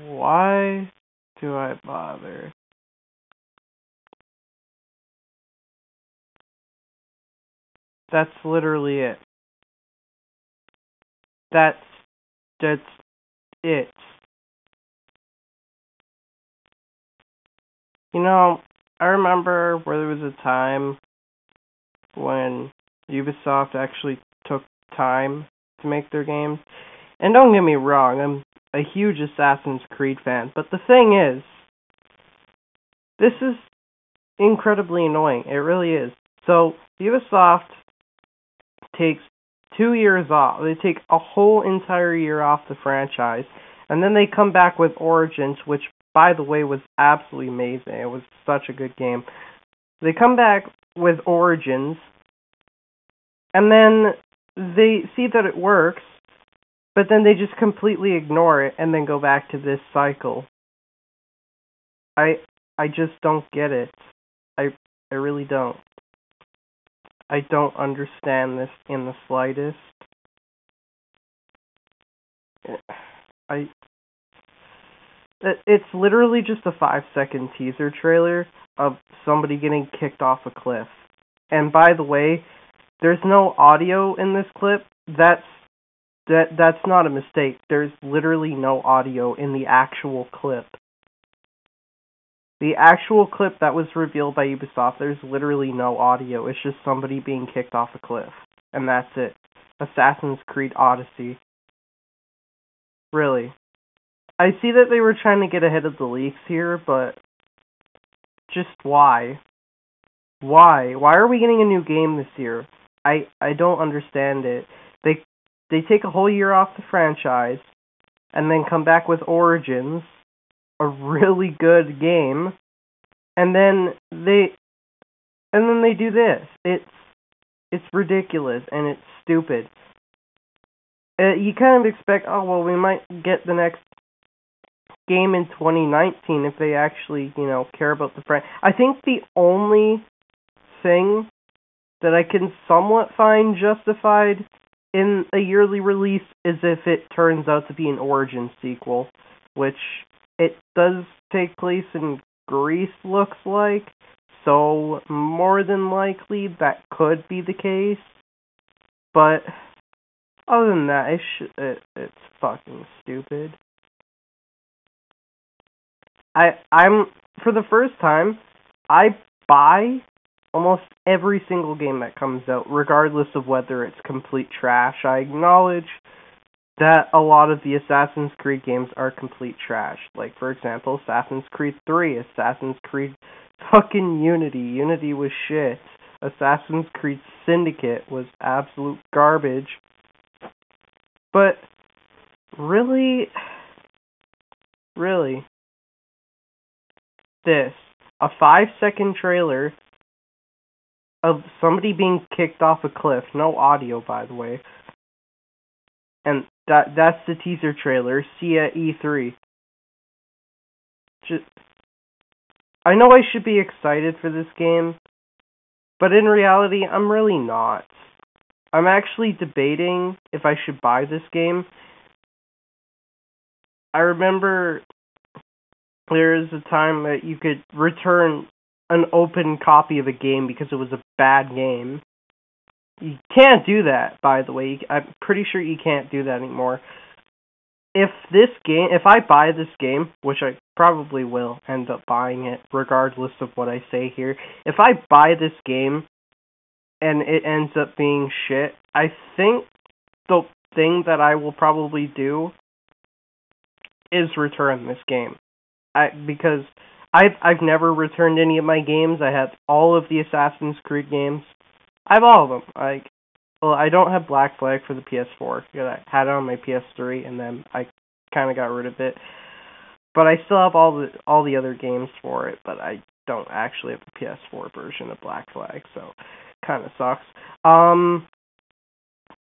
Why do I bother? That's literally it. That's it. You know, I remember where there was a time when Ubisoft actually took time to make their games. And don't get me wrong, I'm a huge Assassin's Creed fan, but the thing is, this is incredibly annoying. It really is. So, Ubisoft takes 2 years off. They take a whole entire year off the franchise, and then they come back with Origins, which, by the way, was absolutely amazing. It was such a good game. They come back with Origins, and then they see that it works, but then they just completely ignore it and then go back to this cycle. I just don't get it. I really don't. I don't understand this in the slightest. I It's literally just a 5-second teaser trailer of somebody getting kicked off a cliff. And by the way, there's no audio in this clip. That's not a mistake. There's literally no audio in the actual clip. The actual clip that was revealed by Ubisoft, there's literally no audio. It's just somebody being kicked off a cliff. And that's it. Assassin's Creed Odyssey. Really. I see that they were trying to get ahead of the leaks here, but just why? Why? Why are we getting a new game this year? I don't understand it. They take a whole year off the franchise and then come back with Origins, a really good game, and then they do this. It's ridiculous and it's stupid. You kind of expect, oh well, we might get the next game in 2019 if they actually, care about the franchise. I think the only thing that I can somewhat find justified in a yearly release is if it turns out to be an Origins sequel, which it does take place in Greece, looks like, so more than likely that could be the case, but other than that, it's fucking stupid. I'm for the first time, I buy almost every single game that comes out, regardless of whether it's complete trash. I acknowledge that a lot of the Assassin's Creed games are complete trash. Like, for example, Assassin's Creed 3, Assassin's Creed fucking Unity. Unity was shit. Assassin's Creed Syndicate was absolute garbage. But, really, this, a 5-second trailer of somebody being kicked off a cliff, no audio, by the way, and that's the teaser trailer. See you at E3. I know I should be excited for this game, but in reality, I'm really not. I'm actually debating if I should buy this game. I remember there is a time that you could return an open copy of a game because it was a bad game. You can't do that, by the way. I'm pretty sure you can't do that anymore. If I buy this game, which I probably will end up buying it, regardless of what I say here, if I buy this game and it ends up being shit, I think the thing that I will probably do is return this game. Because I've never returned any of my games. I have all of the Assassin's Creed games. I have all of them. I don't have Black Flag for the PS4 because I had it on my PS3 and then I kind of got rid of it. But I still have all the other games for it, but I don't actually have the PS4 version of Black Flag, so kind of sucks.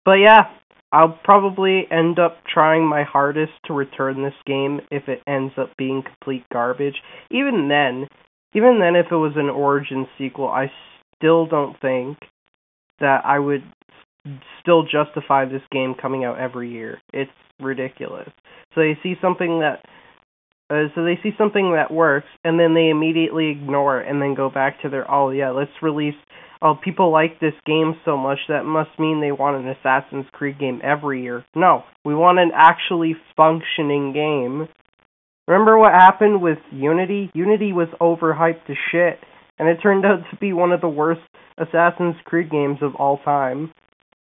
But yeah, I'll probably end up trying my hardest to return this game if it ends up being complete garbage. Even then, if it was an Origins sequel, I still don't think that I would still justify this game coming out every year. It's ridiculous. So they see something that works, and then they immediately ignore it, and then go back to their, oh yeah, let's release, oh, people like this game so much, that must mean they want an Assassin's Creed game every year. No, we want an actually functioning game. Remember what happened with Unity? Unity was overhyped to shit, and it turned out to be one of the worst Assassin's Creed games of all time.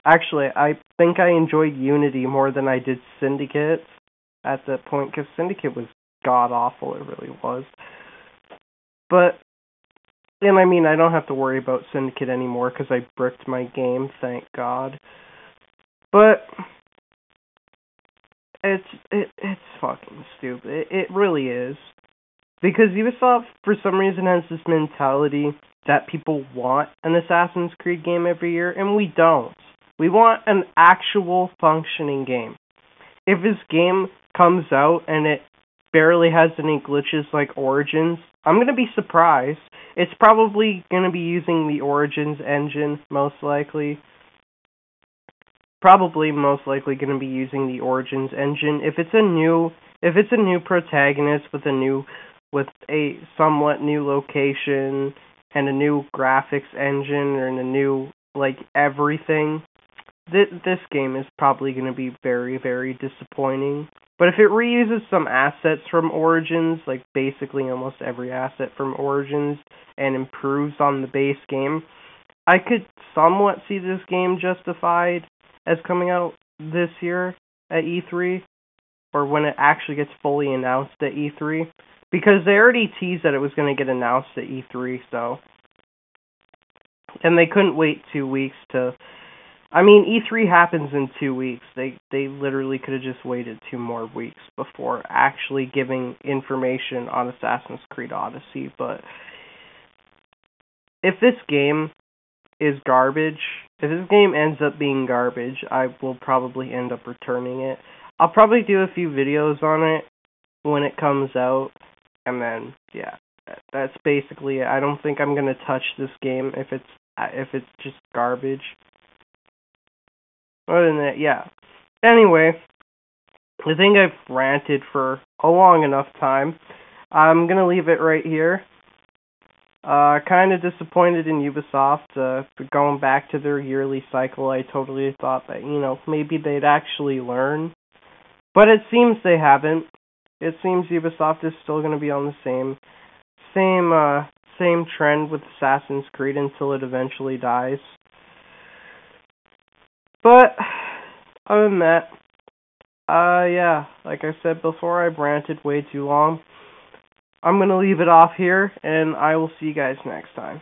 Actually, I think I enjoyed Unity more than I did Syndicate at that point, because Syndicate was god-awful, it really was. But, and I mean, I don't have to worry about Syndicate anymore, because I bricked my game, thank God. But it's fucking stupid. It really is. Because Ubisoft, for some reason, has this mentality that people want an Assassin's Creed game every year, and we don't. We want an actual functioning game. If this game comes out and it barely has any glitches like Origins, I'm going to be surprised. It's probably going to be using the Origins engine, most likely. Most likely going to be using the Origins engine. If it's a new protagonist with a somewhat new location and a new graphics engine and a new everything, this game is probably going to be very, very disappointing. But if it reuses some assets from Origins, like basically almost every asset from Origins, and improves on the base game, I could somewhat see this game justified as coming out this year at E3, or when it actually gets fully announced at E3, because they already teased that it was going to get announced at E3, so, and they couldn't wait 2 weeks to, I mean, E3 happens in 2 weeks. They literally could have just waited 2 more weeks before actually giving information on Assassin's Creed Odyssey, but if this game is garbage, if this game ends up being garbage, I will probably end up returning it. I'll probably do a few videos on it when it comes out, and then, yeah, that's basically it. I don't think I'm going to touch this game if it's just garbage. Other than that, yeah. Anyway, I think I've ranted for a long enough time. I'm going to leave it right here. Kind of disappointed in Ubisoft, going back to their yearly cycle. I totally thought that, maybe they'd actually learn. But it seems they haven't. It seems Ubisoft is still going to be on the same trend with Assassin's Creed until it eventually dies. But, other than that, yeah, like I said before, I've ranted way too long. I'm going to leave it off here, and I will see you guys next time.